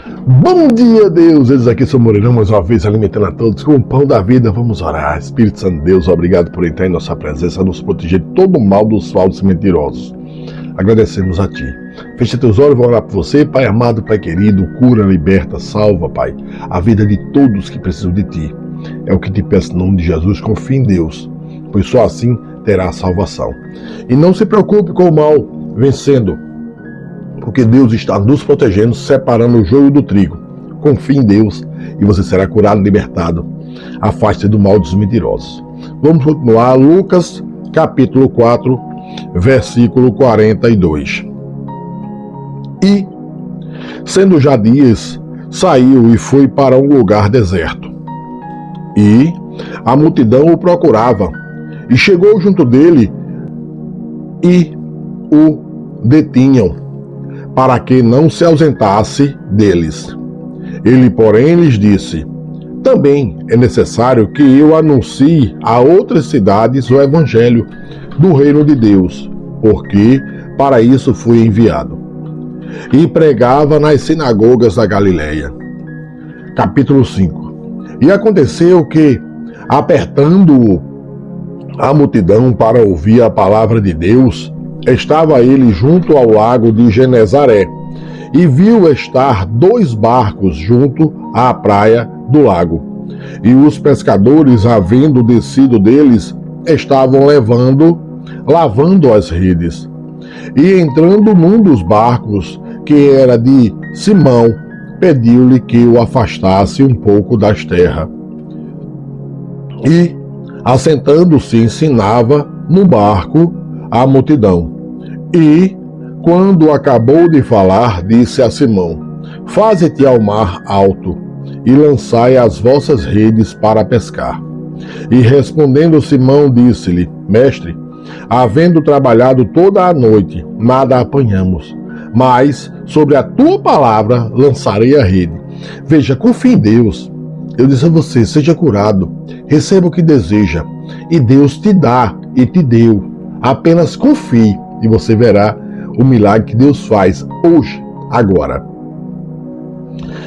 Bom dia, Deus! Eles aqui são Moreirão, mais uma vez alimentando a todos com o pão da vida. Vamos orar. Espírito Santo de Deus, obrigado por entrar em nossa presença, nos proteger de todo o mal dos falsos e mentirosos. Agradecemos a Ti. Fecha teus olhos, vou orar por você. Pai amado, Pai querido, cura, liberta, salva, Pai, a vida de todos que precisam de Ti. É o que te peço em nome de Jesus. Confie em Deus, pois só assim terá a salvação. E não se preocupe com o mal vencendo, porque Deus está nos protegendo, separando o joio do trigo. Confie em Deus e você será curado e libertado. Afaste do mal dos mentirosos. Vamos continuar. Lucas, capítulo 4, versículo 42. E, sendo já dias, saiu e foi para um lugar deserto. E a multidão o procurava. E chegou junto dele e o detinham, para que não se ausentasse deles. Ele, porém, lhes disse: também é necessário que eu anuncie a outras cidades o evangelho do reino de Deus, porque para isso fui enviado. E pregava nas sinagogas da Galileia. Capítulo 5. E aconteceu que, apertando-o a multidão para ouvir a palavra de Deus, estava ele junto ao lago de Genezaré, e viu estar 2 barcos junto à praia do lago. E os pescadores, havendo descido deles, estavam lavando as redes. E entrando num dos barcos, que era de Simão, pediu-lhe que o afastasse um pouco das terras. E, assentando-se, ensinava no barco a multidão. E, quando acabou de falar, disse a Simão: faze-te ao mar alto, e lançai as vossas redes para pescar. E respondendo Simão, disse-lhe: mestre, havendo trabalhado toda a noite, nada apanhamos, mas sobre a tua palavra lançarei a rede. Veja, confie em Deus. Eu disse a você: seja curado, receba o que deseja, e Deus te dá e te deu. Apenas confie e você verá o milagre que Deus faz hoje, agora.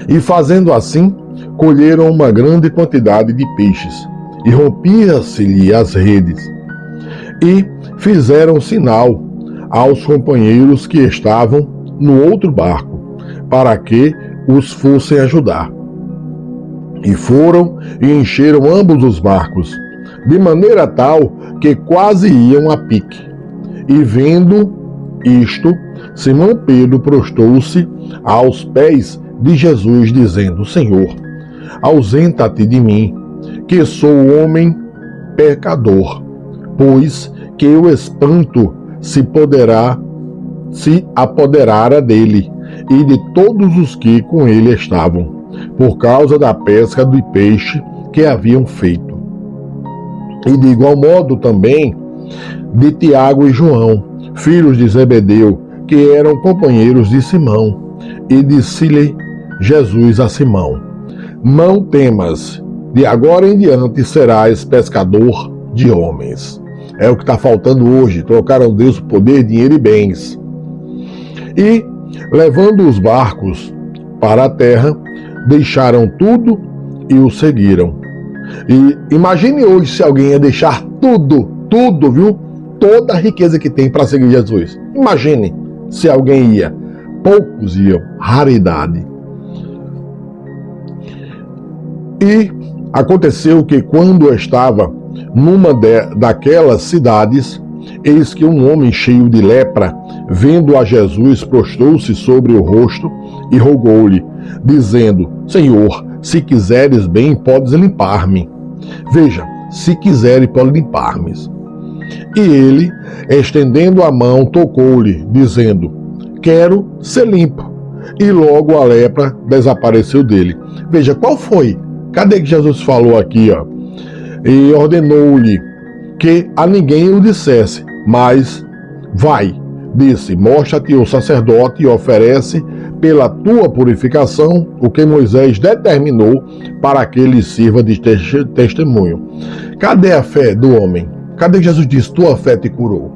E fazendo assim, colheram uma grande quantidade de peixes, e rompia-se-lhe as redes. E fizeram sinal aos companheiros que estavam no outro barco, para que os fossem ajudar. E foram e encheram ambos os barcos, de maneira tal que quase iam a pique. E vendo isto, Simão Pedro prostou-se aos pés de Jesus, dizendo: Senhor, ausenta-te de mim, que sou homem pecador, pois que o espanto se apoderara dele e de todos os que com ele estavam, por causa da pesca do peixe que haviam feito. E de igual modo também de Tiago e João, filhos de Zebedeu, que eram companheiros de Simão. E disse-lhe Jesus a Simão: não temas, de agora em diante serás pescador de homens. É o que está faltando hoje. Trocaram Deus por poder, dinheiro e bens. E, levando os barcos para a terra, deixaram tudo e o seguiram. E imagine hoje se alguém ia deixar tudo, viu? Toda a riqueza que tem para seguir Jesus. Imagine se alguém ia. Poucos iam, raridade. E aconteceu que, quando estava numa daquelas cidades, eis que um homem cheio de lepra, vendo a Jesus, prostrou-se sobre o rosto e rogou-lhe, dizendo: Senhor, se quiseres bem, podes limpar-me. Veja, se quiseres, pode limpar-me. E ele, estendendo a mão, tocou-lhe, dizendo: quero ser limpo. E logo a lepra desapareceu dele. Veja, qual foi? Cadê que Jesus falou aqui, ó? E ordenou-lhe que a ninguém o dissesse, mas vai, disse, mostra-te o sacerdote e oferece pela tua purificação o que Moisés determinou para que ele sirva de testemunho. Cadê a fé do homem? Cadê que Jesus disse, tua fé te curou?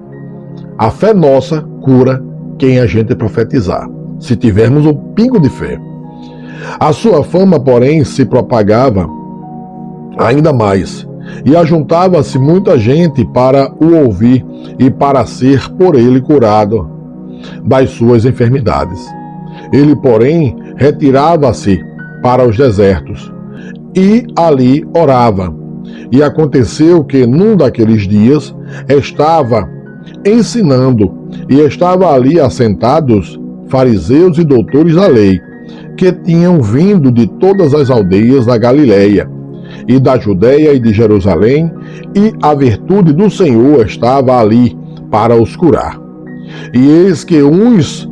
A fé nossa cura quem a gente profetizar, se tivermos um pingo de fé. A sua fama, porém, se propagava ainda mais, e ajuntava-se muita gente para o ouvir e para ser por ele curado das suas enfermidades. Ele, porém, retirava-se para os desertos e ali orava. E aconteceu que num daqueles dias estava ensinando, e estava ali assentados fariseus e doutores da lei, que tinham vindo de todas as aldeias da Galileia e da Judéia e de Jerusalém, e a virtude do Senhor estava ali para os curar. E eis que uns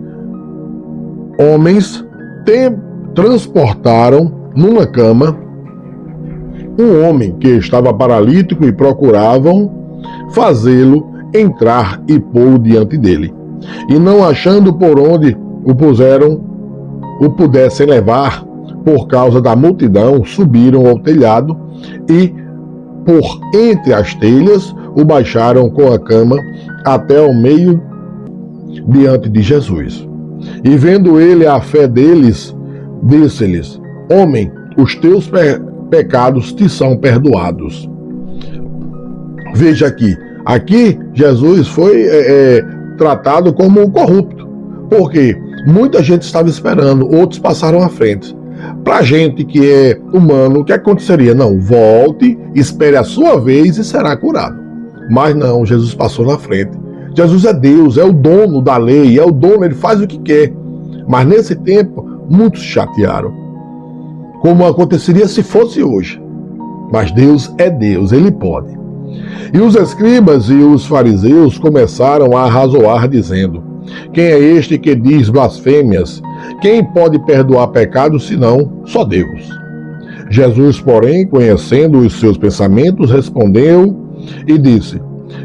homens transportaram numa cama um homem que estava paralítico e procuravam fazê-lo entrar e pô-lo diante dele. E não achando por onde o pudessem levar, por causa da multidão, subiram ao telhado e, por entre as telhas, o baixaram com a cama até ao meio diante de Jesus. E vendo ele a fé deles, disse-lhes: Homem, os teus pecados te são perdoados. Veja aqui Jesus foi tratado como corrupto, porque muita gente estava esperando, outros passaram à frente. Para a gente que é humano, o que aconteceria? Não, volte, espere a sua vez e será curado. Mas não, Jesus passou na frente. Jesus é Deus, é o dono da lei, é o dono, ele faz o que quer. Mas nesse tempo, muitos chatearam, como aconteceria se fosse hoje. Mas Deus é Deus, ele pode. E os escribas e os fariseus começaram a arrazoar, dizendo: Quem é este que diz blasfêmias? Quem pode perdoar pecados senão só Deus? Jesus, porém, conhecendo os seus pensamentos, respondeu e disse: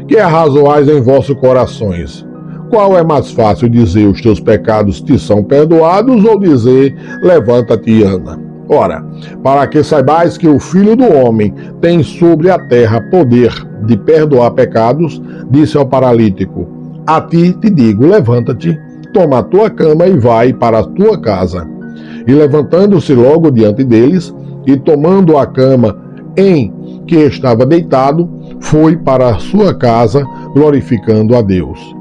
Que arrazoais em vossos corações? Qual é mais fácil, dizer os teus pecados te são perdoados, ou dizer levanta-te e anda? Ora, para que saibais que o Filho do Homem tem sobre a terra poder de perdoar pecados, disse ao paralítico: A ti te digo, levanta-te, toma a tua cama e vai para a tua casa. E levantando-se logo diante deles, e tomando a cama em que estava deitado, foi para a sua casa, glorificando a Deus.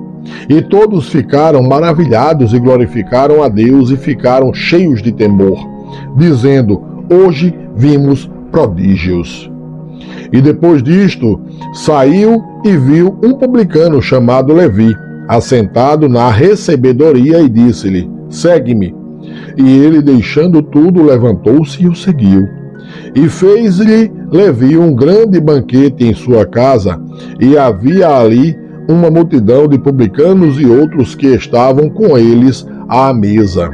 E todos ficaram maravilhados e glorificaram a Deus e ficaram cheios de temor, dizendo: Hoje vimos prodígios. E depois disto, saiu e viu um publicano chamado Levi, assentado na recebedoria, e disse-lhe: Segue-me. E ele, deixando tudo, levantou-se e o seguiu. E fez-lhe Levi um grande banquete em sua casa, e havia ali uma multidão de publicanos e outros que estavam com eles à mesa.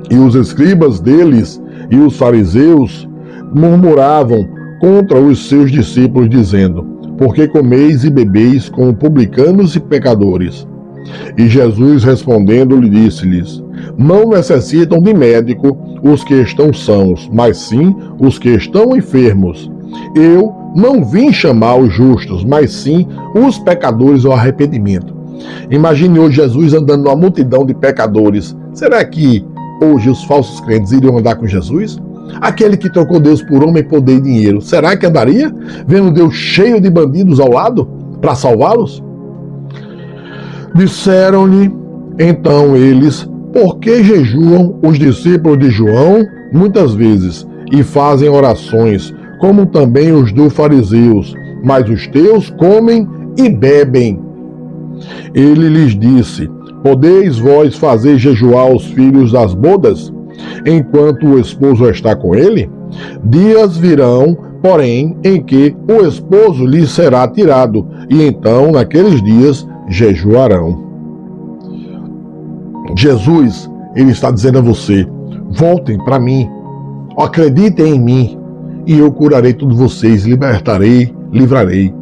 E os escribas deles e os fariseus murmuravam contra os seus discípulos, dizendo: Por que comeis e bebeis com publicanos e pecadores? E Jesus, respondendo, lhe disse-lhes: Não necessitam de médico os que estão sãos, mas sim os que estão enfermos. Eu não vim chamar os justos, mas sim os pecadores ao arrependimento. Imagine hoje Jesus andando numa multidão de pecadores. Será que hoje os falsos crentes iriam andar com Jesus? Aquele que trocou Deus por homem, poder e dinheiro, será que andaria vendo Deus cheio de bandidos ao lado para salvá-los? Disseram-lhe então eles: Por que jejuam os discípulos de João muitas vezes e fazem orações, como também os dos fariseus, mas os teus comem e bebem? Ele lhes disse: Podeis vós fazer jejuar os filhos das bodas, enquanto o esposo está com ele? Dias virão, porém, em que o esposo lhes será tirado, e então, naqueles dias, jejuarão. Jesus, ele está dizendo a você: voltem para mim, acreditem em mim, e eu curarei todos vocês, libertarei, livrarei.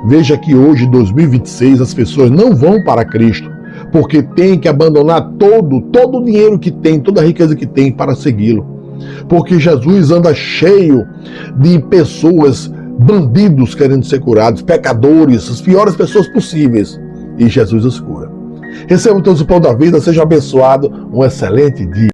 Veja que hoje, 2026, as pessoas não vão para Cristo, porque tem que abandonar todo o dinheiro que tem, toda a riqueza que tem para segui-lo. Porque Jesus anda cheio de pessoas, bandidos querendo ser curados, pecadores, as piores pessoas possíveis. E Jesus os cura. Receba todos o pão da vida, seja abençoado, um excelente dia.